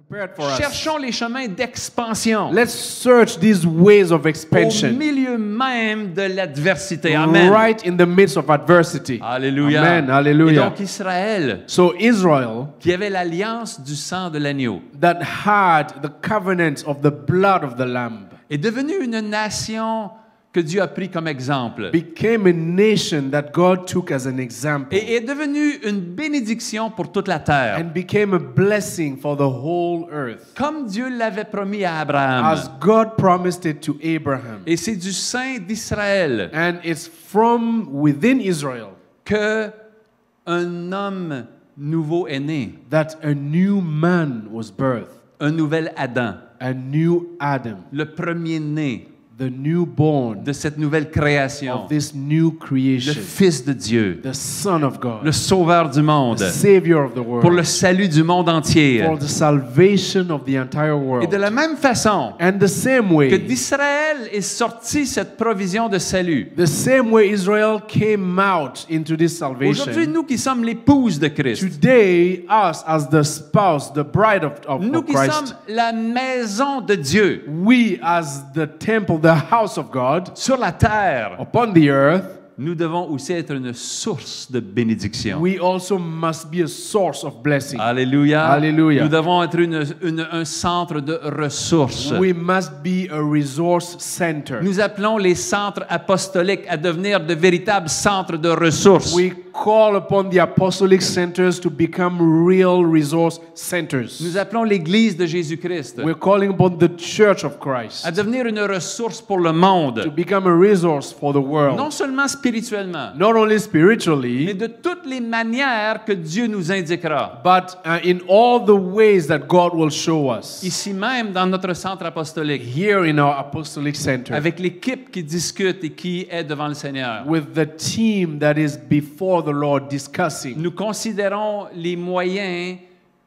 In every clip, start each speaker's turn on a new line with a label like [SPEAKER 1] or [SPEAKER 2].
[SPEAKER 1] prepared for us.
[SPEAKER 2] Cherchons les chemins d'expansion.
[SPEAKER 1] Let's search these ways of
[SPEAKER 2] Au
[SPEAKER 1] expansion.
[SPEAKER 2] milieu même de l'adversité. Amen.
[SPEAKER 1] Right in the midst of adversity.
[SPEAKER 2] Alléluia.
[SPEAKER 1] Amen.
[SPEAKER 2] Et
[SPEAKER 1] Hallelujah.
[SPEAKER 2] donc Israël,
[SPEAKER 1] So Israel,
[SPEAKER 2] qui avait l'alliance du sang de l'agneau,
[SPEAKER 1] that had the covenant of the blood of the Lamb,
[SPEAKER 2] est devenu une nation que Dieu a pris comme exemple.
[SPEAKER 1] became a nation that God took as an example
[SPEAKER 2] Et est devenu une bénédiction pour toute la terre.
[SPEAKER 1] and became a blessing for the whole earth,
[SPEAKER 2] Comme Dieu l'avait promis à Abraham.
[SPEAKER 1] as God promised it to Abraham.
[SPEAKER 2] Et c'est du sein d'Israël
[SPEAKER 1] And it's from within Israel
[SPEAKER 2] que un homme nouveau est né.
[SPEAKER 1] that a new man was birthed,
[SPEAKER 2] Un nouvel Adam.
[SPEAKER 1] a new Adam,
[SPEAKER 2] Le premier-né
[SPEAKER 1] the newborn
[SPEAKER 2] de cette nouvelle création.
[SPEAKER 1] of this new
[SPEAKER 2] Le
[SPEAKER 1] creation,
[SPEAKER 2] Fils de Dieu.
[SPEAKER 1] the Son of God,
[SPEAKER 2] Le Sauveur du monde.
[SPEAKER 1] the Savior of the
[SPEAKER 2] Pour le
[SPEAKER 1] world,
[SPEAKER 2] salut du monde entier.
[SPEAKER 1] for the salvation of the entire
[SPEAKER 2] Et
[SPEAKER 1] world.
[SPEAKER 2] de la même façon
[SPEAKER 1] And the same
[SPEAKER 2] que
[SPEAKER 1] way,
[SPEAKER 2] d'Israël est sortie cette provision de salut.
[SPEAKER 1] the same way Israel came out into this
[SPEAKER 2] Aujourd'hui,
[SPEAKER 1] salvation,
[SPEAKER 2] nous qui sommes l'épouse de Christ,
[SPEAKER 1] today us as the spouse, the bride of
[SPEAKER 2] nous qui
[SPEAKER 1] Christ,
[SPEAKER 2] sommes la maison de Dieu
[SPEAKER 1] we as the temple, the house of God
[SPEAKER 2] sur la terre,
[SPEAKER 1] upon the earth,
[SPEAKER 2] nous devons aussi être une source de bénédiction.
[SPEAKER 1] we also must be a source of blessing.
[SPEAKER 2] Alléluia.
[SPEAKER 1] Alléluia.
[SPEAKER 2] Nous devons être un centre de ressources.
[SPEAKER 1] We must be a resource center.
[SPEAKER 2] Nous appelons les centres apostoliques à devenir de véritables centres de ressources.
[SPEAKER 1] We call upon the apostolic centers to become real resource centers.
[SPEAKER 2] Nous appelons l'Église de Jésus-Christ
[SPEAKER 1] We're calling upon the church of Christ
[SPEAKER 2] à devenir une ressource pour le
[SPEAKER 1] to
[SPEAKER 2] monde.
[SPEAKER 1] become a resource for the world.
[SPEAKER 2] Non seulement spirituellement,
[SPEAKER 1] Not only
[SPEAKER 2] mais
[SPEAKER 1] spiritually,
[SPEAKER 2] de toutes les manières que Dieu nous indiquera.
[SPEAKER 1] but in all the ways that God will show us.
[SPEAKER 2] Ici même, dans notre centre apostolique,
[SPEAKER 1] Here in our apostolic center,
[SPEAKER 2] avec l'équipe qui discute et qui est devant le Seigneur.
[SPEAKER 1] with the team that is before the Lord discussing,
[SPEAKER 2] Nous considérons les moyens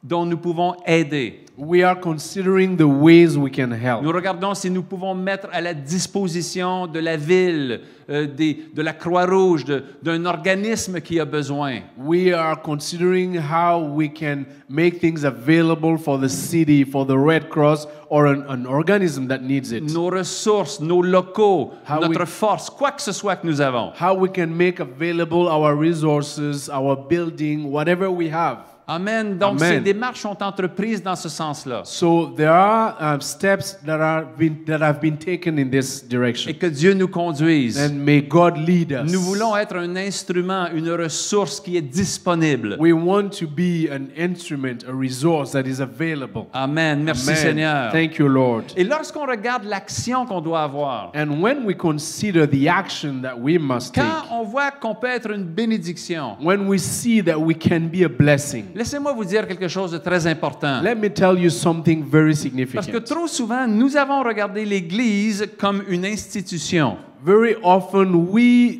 [SPEAKER 2] dont nous pouvons aider.
[SPEAKER 1] we are considering the ways we can help.
[SPEAKER 2] Nous regardons si nous pouvons mettre à la disposition de la ville, de la Croix-Rouge, d'un organisme qui a besoin.
[SPEAKER 1] We are considering how we can make things available for the city, for the Red Cross, or an organism that needs it.
[SPEAKER 2] Nos ressources, nos locaux,
[SPEAKER 1] How
[SPEAKER 2] notre
[SPEAKER 1] we-
[SPEAKER 2] force, quoi que ce soit que nous avons.
[SPEAKER 1] How we can make available our resources, our building, whatever we have.
[SPEAKER 2] Amen. Donc,
[SPEAKER 1] Amen.
[SPEAKER 2] ces démarches sont entreprises dans ce sens-là.
[SPEAKER 1] So there are steps that have been taken in this direction.
[SPEAKER 2] Et que Dieu nous conduise.
[SPEAKER 1] And may God lead us.
[SPEAKER 2] Nous voulons être un instrument, une ressource qui est disponible.
[SPEAKER 1] We want to be an instrument, a resource that is available.
[SPEAKER 2] Amen. Merci
[SPEAKER 1] Amen.
[SPEAKER 2] Seigneur.
[SPEAKER 1] Thank you, Lord.
[SPEAKER 2] Et lorsqu'on regarde l'action qu'on doit avoir,
[SPEAKER 1] And when we consider the action that we must
[SPEAKER 2] quand
[SPEAKER 1] take,
[SPEAKER 2] on voit qu'on peut être une bénédiction,
[SPEAKER 1] when we see that we can be a blessing,
[SPEAKER 2] laissez-moi vous dire quelque chose de très important.
[SPEAKER 1] let me tell you something very
[SPEAKER 2] Parce que
[SPEAKER 1] significant.
[SPEAKER 2] trop souvent, nous avons regardé l'Église comme une institution.
[SPEAKER 1] Very often we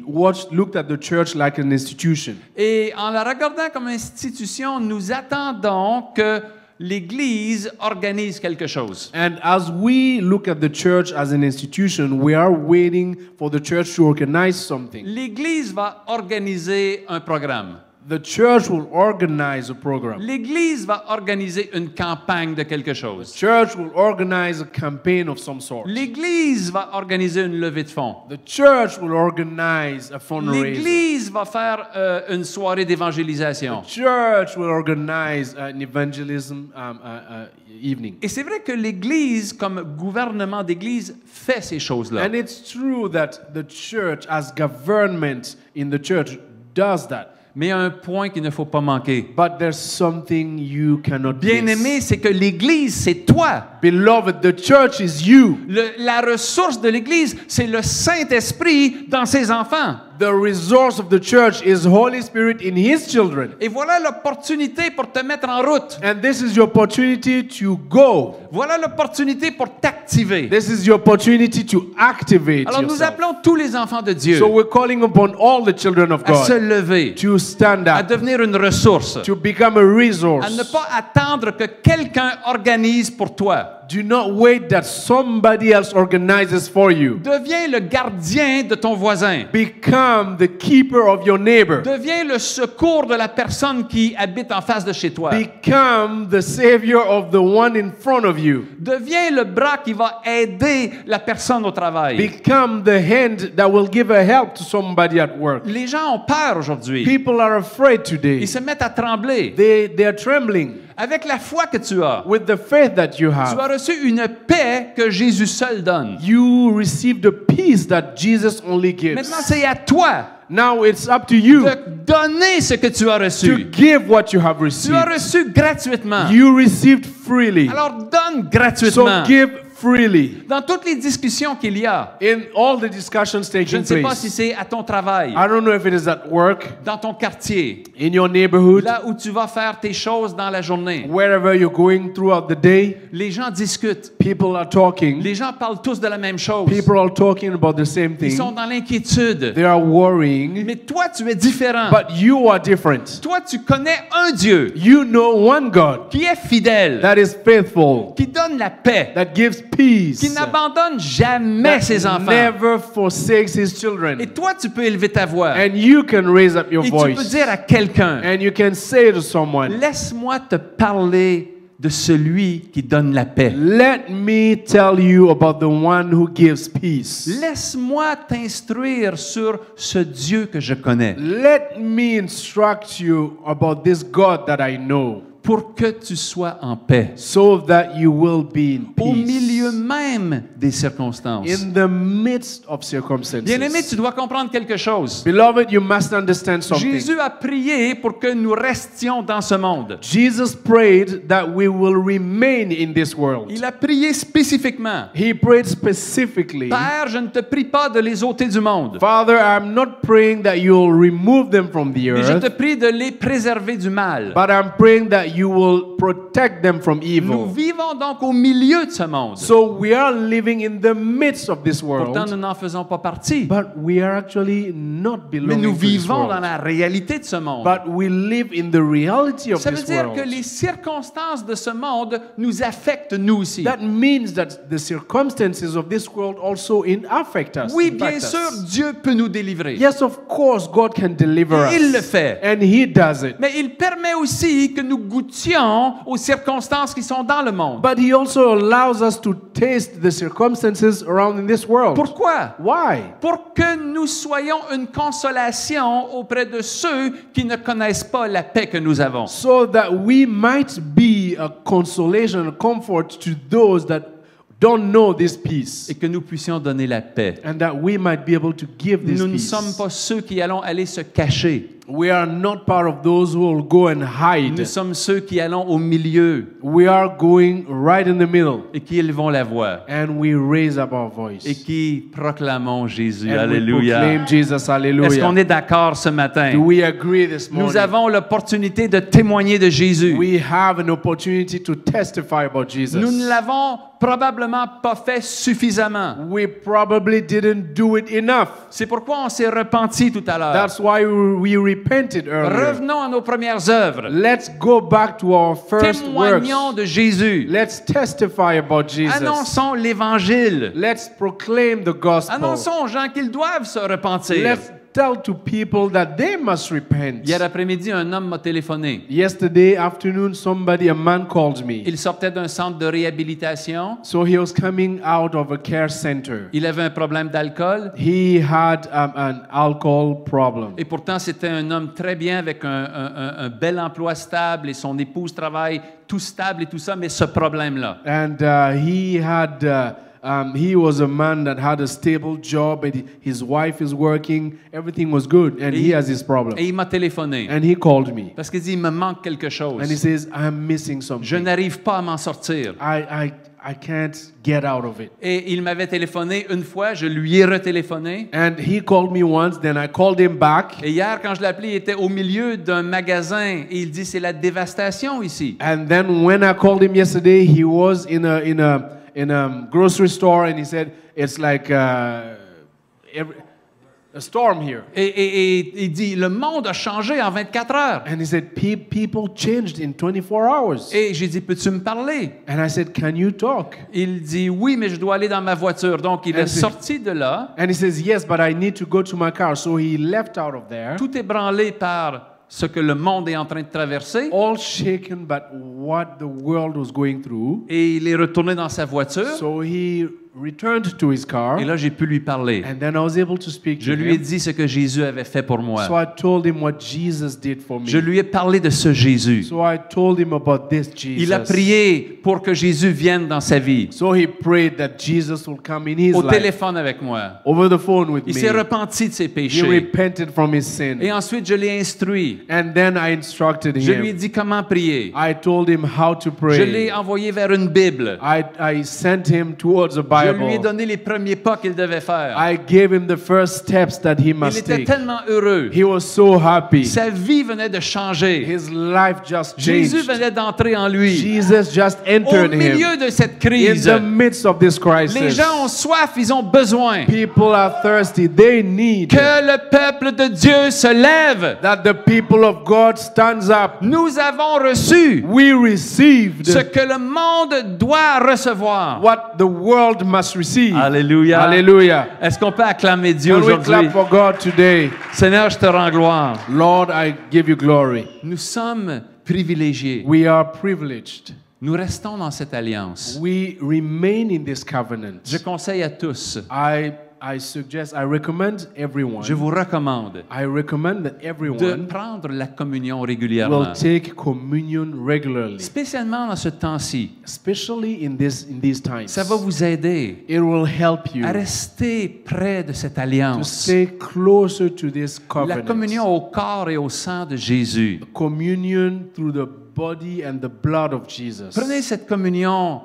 [SPEAKER 1] looked at the church like an institution.
[SPEAKER 2] Et en la regardant comme institution, nous attendons que l'Église organise quelque chose.
[SPEAKER 1] And as we look at the church as an institution, we are waiting for the church to organize something.
[SPEAKER 2] L'Église va organiser un programme.
[SPEAKER 1] The church will organize a program.
[SPEAKER 2] L'Église va organiser une campagne de quelque chose.
[SPEAKER 1] Church will organize a campaign of some sort.
[SPEAKER 2] L'Église va organiser une levée de fonds.
[SPEAKER 1] The church will organize a fundraiser.
[SPEAKER 2] L'Église va faire une soirée d'évangélisation.
[SPEAKER 1] Church will organize an evangelism evening.
[SPEAKER 2] Et c'est vrai que l'Église, comme gouvernement d'Église, fait ces choses-là.
[SPEAKER 1] And it's true that the church, as government in the church, does that.
[SPEAKER 2] Mais il y a un point qu'il ne faut pas manquer.
[SPEAKER 1] But there's something you cannot
[SPEAKER 2] Bien-aimé,
[SPEAKER 1] miss.
[SPEAKER 2] c'est que l'Église, c'est toi.
[SPEAKER 1] Beloved, the church is you.
[SPEAKER 2] La ressource de l'Église, c'est le Saint-Esprit dans ses enfants.
[SPEAKER 1] The resource of the church is Holy Spirit in His children.
[SPEAKER 2] Et voilà l'opportunité pour te mettre en route.
[SPEAKER 1] And this is your opportunity to go.
[SPEAKER 2] Voilà l'opportunité pour t'activer.
[SPEAKER 1] This is your opportunity to activate
[SPEAKER 2] Alors nous
[SPEAKER 1] yourself.
[SPEAKER 2] appelons tous les enfants de Dieu
[SPEAKER 1] So we're calling upon all the children of
[SPEAKER 2] à se
[SPEAKER 1] God
[SPEAKER 2] lever,
[SPEAKER 1] to stand
[SPEAKER 2] à
[SPEAKER 1] up,
[SPEAKER 2] devenir une ressource,
[SPEAKER 1] to become a
[SPEAKER 2] à ne
[SPEAKER 1] resource.
[SPEAKER 2] pas attendre que quelqu'un organise pour toi.
[SPEAKER 1] Do not wait that somebody else organizes for you.
[SPEAKER 2] Deviens le gardien de ton voisin.
[SPEAKER 1] Become the keeper of your neighbor.
[SPEAKER 2] Deviens le secours de la personne qui habite en face de chez toi.
[SPEAKER 1] Become the savior of the one in front of you.
[SPEAKER 2] Deviens le bras qui va aider la personne au travail.
[SPEAKER 1] Become the hand that will give a help to somebody at work.
[SPEAKER 2] Les gens ont peur aujourd'hui.
[SPEAKER 1] People are afraid today.
[SPEAKER 2] Ils se mettent à trembler.
[SPEAKER 1] They are trembling.
[SPEAKER 2] Avec la foi que tu as,
[SPEAKER 1] With the faith that you
[SPEAKER 2] tu
[SPEAKER 1] have,
[SPEAKER 2] as reçu une paix que Jésus seul donne.
[SPEAKER 1] you receive the peace that Jesus only gives.
[SPEAKER 2] Maintenant, c'est à toi
[SPEAKER 1] Now it's up to you
[SPEAKER 2] de donner ce que tu as
[SPEAKER 1] to
[SPEAKER 2] reçu.
[SPEAKER 1] give what you have
[SPEAKER 2] Tu as
[SPEAKER 1] received.
[SPEAKER 2] reçu gratuitement.
[SPEAKER 1] You received freely.
[SPEAKER 2] Alors donne
[SPEAKER 1] So
[SPEAKER 2] gratuitement.
[SPEAKER 1] give freely.
[SPEAKER 2] Dans toutes les discussions qu'il y a,
[SPEAKER 1] In all the discussions
[SPEAKER 2] je
[SPEAKER 1] taking
[SPEAKER 2] ne sais pas
[SPEAKER 1] place,
[SPEAKER 2] si c'est à ton travail,
[SPEAKER 1] I don't know if it is at work,
[SPEAKER 2] dans ton quartier,
[SPEAKER 1] in your neighborhood,
[SPEAKER 2] là où tu vas faire tes choses dans la journée.
[SPEAKER 1] wherever you're going throughout the day,
[SPEAKER 2] Les gens discutent.
[SPEAKER 1] people are talking.
[SPEAKER 2] Les gens parlent tous de la même chose.
[SPEAKER 1] People are talking about the same
[SPEAKER 2] Ils sont
[SPEAKER 1] thing.
[SPEAKER 2] dans l'inquiétude.
[SPEAKER 1] They are worrying,
[SPEAKER 2] Mais toi, tu es différent.
[SPEAKER 1] but you are different.
[SPEAKER 2] Toi, tu connais un Dieu
[SPEAKER 1] You know one God
[SPEAKER 2] qui est fidèle,
[SPEAKER 1] that is faithful,
[SPEAKER 2] qui donne la paix,
[SPEAKER 1] that gives peace,
[SPEAKER 2] qui n'abandonne jamais ses
[SPEAKER 1] that
[SPEAKER 2] enfants.
[SPEAKER 1] never forsakes his
[SPEAKER 2] Et
[SPEAKER 1] children.
[SPEAKER 2] toi, tu peux élever ta voix.
[SPEAKER 1] And you can raise up your
[SPEAKER 2] Et tu peux
[SPEAKER 1] voice.
[SPEAKER 2] dire à quelqu'un,
[SPEAKER 1] And you can say to someone,
[SPEAKER 2] laisse-moi te parler de celui qui donne la paix.
[SPEAKER 1] let me tell you about the one who gives peace.
[SPEAKER 2] Laisse-moi t'instruire sur ce Dieu que je connais,
[SPEAKER 1] Let me instruct you about this God that I know,
[SPEAKER 2] pour que tu sois en paix.
[SPEAKER 1] so that you will be in
[SPEAKER 2] Au milieu
[SPEAKER 1] peace.
[SPEAKER 2] même des circonstances.
[SPEAKER 1] In the midst of
[SPEAKER 2] Bien-aimé,
[SPEAKER 1] circumstances.
[SPEAKER 2] tu dois comprendre quelque chose.
[SPEAKER 1] Beloved, you must understand something.
[SPEAKER 2] Jésus a prié pour que nous restions dans ce monde.
[SPEAKER 1] Jesus prayed that we will remain in this world.
[SPEAKER 2] Il a prié spécifiquement.
[SPEAKER 1] He prayed specifically,
[SPEAKER 2] Père, je ne te prie pas de les ôter du monde,
[SPEAKER 1] Father, I'm not praying that you'll remove them from the
[SPEAKER 2] mais je te
[SPEAKER 1] earth,
[SPEAKER 2] prie de les préserver du mal.
[SPEAKER 1] but I'm praying that you will protect them from
[SPEAKER 2] Nous
[SPEAKER 1] evil.
[SPEAKER 2] vivons donc au milieu de ce monde.
[SPEAKER 1] So we are living in the midst of this
[SPEAKER 2] Pourtant,
[SPEAKER 1] world,
[SPEAKER 2] nous n'en faisons pas partie.
[SPEAKER 1] but we are actually not
[SPEAKER 2] Mais
[SPEAKER 1] belonging
[SPEAKER 2] nous
[SPEAKER 1] to this
[SPEAKER 2] vivons dans
[SPEAKER 1] world.
[SPEAKER 2] la réalité de ce monde.
[SPEAKER 1] But we live in the reality of
[SPEAKER 2] Ça veut
[SPEAKER 1] this
[SPEAKER 2] dire
[SPEAKER 1] world.
[SPEAKER 2] que les circonstances de ce monde nous affectent nous aussi.
[SPEAKER 1] That means that the circumstances of this world also affect us.
[SPEAKER 2] Oui,
[SPEAKER 1] impact
[SPEAKER 2] bien
[SPEAKER 1] us.
[SPEAKER 2] sûr, Dieu peut nous délivrer.
[SPEAKER 1] Yes, of course, God can deliver us.
[SPEAKER 2] Et il le fait.
[SPEAKER 1] And He does it.
[SPEAKER 2] Mais il permet aussi que nous goûtions aux circonstances qui sont dans le monde.
[SPEAKER 1] But He also allows us to taste the circumstances around in this world.
[SPEAKER 2] Pourquoi?
[SPEAKER 1] Why?
[SPEAKER 2] Pour que nous soyons une consolation auprès de ceux qui ne connaissent pas la paix que nous avons.
[SPEAKER 1] So that we might be a consolation, a comfort to those that don't know this peace.
[SPEAKER 2] Et que nous puissions donner la paix.
[SPEAKER 1] And that we might be able to give this
[SPEAKER 2] Nous ne
[SPEAKER 1] peace.
[SPEAKER 2] sommes pas ceux qui allons aller se cacher.
[SPEAKER 1] We are not part of those who will go and hide.
[SPEAKER 2] Nous sommes ceux qui allons au milieu
[SPEAKER 1] We are going right in the middle.
[SPEAKER 2] et qui élevons la voix
[SPEAKER 1] And we raise up our voice.
[SPEAKER 2] et qui proclamons Jésus.
[SPEAKER 1] And we
[SPEAKER 2] Alléluia.
[SPEAKER 1] proclaim Jesus.
[SPEAKER 2] Est-ce qu'on
[SPEAKER 1] Hallelujah.
[SPEAKER 2] est d'accord ce matin?
[SPEAKER 1] Do we agree this morning?
[SPEAKER 2] Nous avons l'opportunité de témoigner de Jésus.
[SPEAKER 1] We have an opportunity to testify about Jesus.
[SPEAKER 2] Nous ne l'avons probablement pas fait suffisamment.
[SPEAKER 1] We probably didn't do it enough.
[SPEAKER 2] C'est pourquoi on s'est repenti tout à l'heure.
[SPEAKER 1] That's why we repented earlier.
[SPEAKER 2] Revenons à nos premières œuvres.
[SPEAKER 1] Let's go back to our first
[SPEAKER 2] Témoignons
[SPEAKER 1] works.
[SPEAKER 2] de Jésus.
[SPEAKER 1] Let's testify about Jesus.
[SPEAKER 2] Annonçons l'Évangile.
[SPEAKER 1] Let's proclaim the gospel.
[SPEAKER 2] Annonçons aux gens qu'ils doivent se repentir.
[SPEAKER 1] Let's tell to people that they must repent.
[SPEAKER 2] Hier après-midi, un homme m'a téléphoné.
[SPEAKER 1] Yesterday afternoon, a man called me.
[SPEAKER 2] Il sortait d'un centre de réhabilitation.
[SPEAKER 1] So he was coming out of a care center.
[SPEAKER 2] Il avait un problème d'alcool.
[SPEAKER 1] He had an alcohol problem.
[SPEAKER 2] Et pourtant, c'était un homme très bien avec un bel emploi stable et son épouse travaille tout stable et tout ça, mais ce problème-là.
[SPEAKER 1] And he was a man that had a stable job, and his wife is working. Everything was good, and he has this problem.
[SPEAKER 2] Et il m'a téléphoné.
[SPEAKER 1] And he called me,
[SPEAKER 2] Parce qu'il dit, il me manque quelque chose.
[SPEAKER 1] and he says, "I'm missing
[SPEAKER 2] Je
[SPEAKER 1] something.
[SPEAKER 2] n'arrive pas à m'en sortir.
[SPEAKER 1] I can't get out of it."
[SPEAKER 2] Et il m'avait téléphoné une fois, je lui ai retéléphoné.
[SPEAKER 1] And he called me once, then I called him back.
[SPEAKER 2] Et hier, quand je l'ai appelé, il était au milieu d'un magasin et il dit, c'est la dévastation ici.
[SPEAKER 1] And then when I called him yesterday, he was in a grocery store, and he said it's like a storm here.
[SPEAKER 2] Et il dit, le monde a changé en 24 heures.
[SPEAKER 1] And he said, people changed in 24 hours.
[SPEAKER 2] Et j'ai dit, peux-tu me parler?
[SPEAKER 1] And I said, can you talk?
[SPEAKER 2] Il dit, oui, mais je dois aller dans ma voiture. Donc, il est sorti de là,
[SPEAKER 1] And he says, yes, but I need to go to my car. So he left out of there,
[SPEAKER 2] tout ébranlé par ce que le monde est en train de traverser.
[SPEAKER 1] all shaken by what the world was going through.
[SPEAKER 2] Et il est retourné dans sa voiture.
[SPEAKER 1] So he returned to his car.
[SPEAKER 2] Et là, j'ai pu lui parler.
[SPEAKER 1] And then I was able to speak
[SPEAKER 2] Je
[SPEAKER 1] to
[SPEAKER 2] lui ai
[SPEAKER 1] him.
[SPEAKER 2] dit ce que Jésus avait fait pour moi.
[SPEAKER 1] So I told him what Jesus did for me.
[SPEAKER 2] Je lui ai parlé de ce Jésus.
[SPEAKER 1] So I told him about this Jesus.
[SPEAKER 2] Il a prié pour que Jésus vienne dans sa vie.
[SPEAKER 1] So he prayed that Jesus will come in his
[SPEAKER 2] Au
[SPEAKER 1] life.
[SPEAKER 2] téléphone avec moi.
[SPEAKER 1] Over the phone with
[SPEAKER 2] Il
[SPEAKER 1] me.
[SPEAKER 2] s'est repenti de ses
[SPEAKER 1] He
[SPEAKER 2] péchés.
[SPEAKER 1] repented from his sin.
[SPEAKER 2] Et ensuite, je l'ai instruit.
[SPEAKER 1] And then I instructed
[SPEAKER 2] Je lui ai
[SPEAKER 1] him.
[SPEAKER 2] dit comment prier.
[SPEAKER 1] I told him how to
[SPEAKER 2] Je l'ai
[SPEAKER 1] pray.
[SPEAKER 2] envoyé vers une Bible.
[SPEAKER 1] I sent him towards a
[SPEAKER 2] Je lui ai
[SPEAKER 1] Bible.
[SPEAKER 2] donné les premiers pas qu'il devait faire.
[SPEAKER 1] I gave him the first steps that he
[SPEAKER 2] Il
[SPEAKER 1] must
[SPEAKER 2] était
[SPEAKER 1] take.
[SPEAKER 2] tellement heureux.
[SPEAKER 1] He was so happy.
[SPEAKER 2] Sa vie venait de changer.
[SPEAKER 1] His life just
[SPEAKER 2] Jésus
[SPEAKER 1] changed.
[SPEAKER 2] venait d'entrer en lui.
[SPEAKER 1] Jesus just
[SPEAKER 2] Au
[SPEAKER 1] entered him.
[SPEAKER 2] milieu de cette
[SPEAKER 1] In
[SPEAKER 2] crise,
[SPEAKER 1] the midst of this
[SPEAKER 2] les
[SPEAKER 1] crisis,
[SPEAKER 2] gens ont soif, ils ont besoin
[SPEAKER 1] people are thirsty. They need
[SPEAKER 2] que le peuple de Dieu se lève.
[SPEAKER 1] that the people of God stands up.
[SPEAKER 2] Nous avons reçu
[SPEAKER 1] We received
[SPEAKER 2] ce que le monde doit recevoir.
[SPEAKER 1] what the world must receive.
[SPEAKER 2] Alléluia.
[SPEAKER 1] Hallelujah.
[SPEAKER 2] Est-ce qu'on peut acclamer Dieu
[SPEAKER 1] Can we
[SPEAKER 2] aujourd'hui?
[SPEAKER 1] clap for God today?
[SPEAKER 2] Seigneur, je te rends gloire.
[SPEAKER 1] Lord, I give you glory.
[SPEAKER 2] Nous sommes privilégiés.
[SPEAKER 1] We are privileged.
[SPEAKER 2] Nous restons dans cette alliance.
[SPEAKER 1] We remain in this covenant.
[SPEAKER 2] Je conseille à tous,
[SPEAKER 1] I recommend everyone.
[SPEAKER 2] je vous recommande
[SPEAKER 1] I recommend that
[SPEAKER 2] de
[SPEAKER 1] everyone
[SPEAKER 2] prendre la communion
[SPEAKER 1] will
[SPEAKER 2] régulièrement.
[SPEAKER 1] take communion regularly,
[SPEAKER 2] Spécialement dans ce temps-ci.
[SPEAKER 1] especially in these times.
[SPEAKER 2] Ça va vous aider
[SPEAKER 1] It will help you
[SPEAKER 2] à rester près de cette
[SPEAKER 1] to
[SPEAKER 2] alliance.
[SPEAKER 1] stay closer to this
[SPEAKER 2] La
[SPEAKER 1] covenant.
[SPEAKER 2] communion au corps et au sang de Jésus.
[SPEAKER 1] Communion through the body and the blood of Jesus.
[SPEAKER 2] Prenez cette communion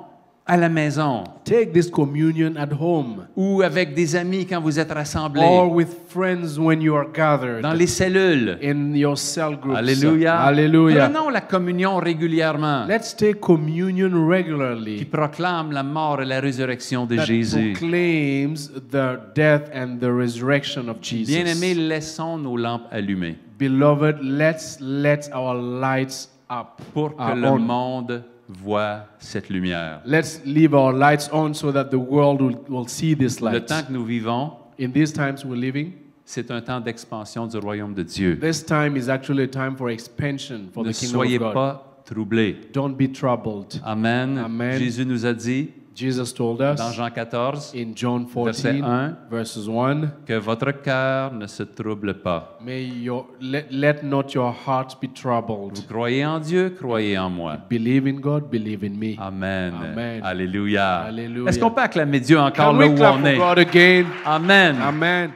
[SPEAKER 2] à la maison
[SPEAKER 1] Take this communion at home
[SPEAKER 2] ou avec des amis quand vous êtes rassemblés,
[SPEAKER 1] or with friends when you are gathered
[SPEAKER 2] dans les cellules.
[SPEAKER 1] in your cell groups.
[SPEAKER 2] Alléluia.
[SPEAKER 1] Hallelujah.
[SPEAKER 2] Prenons la communion régulièrement
[SPEAKER 1] Let's take communion
[SPEAKER 2] qui
[SPEAKER 1] regularly
[SPEAKER 2] proclame la mort et la résurrection de
[SPEAKER 1] that
[SPEAKER 2] Jésus.
[SPEAKER 1] proclaims the death and the resurrection of Jesus.
[SPEAKER 2] Bien-aimés, laissons nos lampes allumées
[SPEAKER 1] Beloved, let's let our lights up.
[SPEAKER 2] pour que
[SPEAKER 1] are
[SPEAKER 2] le
[SPEAKER 1] on.
[SPEAKER 2] monde voit cette lumière.
[SPEAKER 1] Let's leave our lights on so that the world will see this
[SPEAKER 2] Le
[SPEAKER 1] light.
[SPEAKER 2] temps que nous vivons,
[SPEAKER 1] In these times we're living,
[SPEAKER 2] c'est un temps d'expansion du royaume de Dieu.
[SPEAKER 1] this time is actually a time for expansion for
[SPEAKER 2] Ne
[SPEAKER 1] the kingdom
[SPEAKER 2] soyez
[SPEAKER 1] of God.
[SPEAKER 2] pas troublés.
[SPEAKER 1] Don't be troubled.
[SPEAKER 2] Amen.
[SPEAKER 1] Amen.
[SPEAKER 2] Jésus nous a dit
[SPEAKER 1] Jesus told us
[SPEAKER 2] dans Jean 14
[SPEAKER 1] in John
[SPEAKER 2] Verset
[SPEAKER 1] 14,
[SPEAKER 2] 1,
[SPEAKER 1] verses 1,
[SPEAKER 2] que votre cœur ne se trouble pas.
[SPEAKER 1] let not your heart be troubled.
[SPEAKER 2] Vous croyez en Dieu, croyez en moi.
[SPEAKER 1] Believe in God, believe in me.
[SPEAKER 2] Amen.
[SPEAKER 1] Amen.
[SPEAKER 2] Alléluia.
[SPEAKER 1] Alléluia.
[SPEAKER 2] Est-ce qu'on peut acclamer Dieu encore
[SPEAKER 1] Can
[SPEAKER 2] là
[SPEAKER 1] we
[SPEAKER 2] où
[SPEAKER 1] clap
[SPEAKER 2] on
[SPEAKER 1] for
[SPEAKER 2] est?
[SPEAKER 1] God again?
[SPEAKER 2] Amen.
[SPEAKER 1] Amen.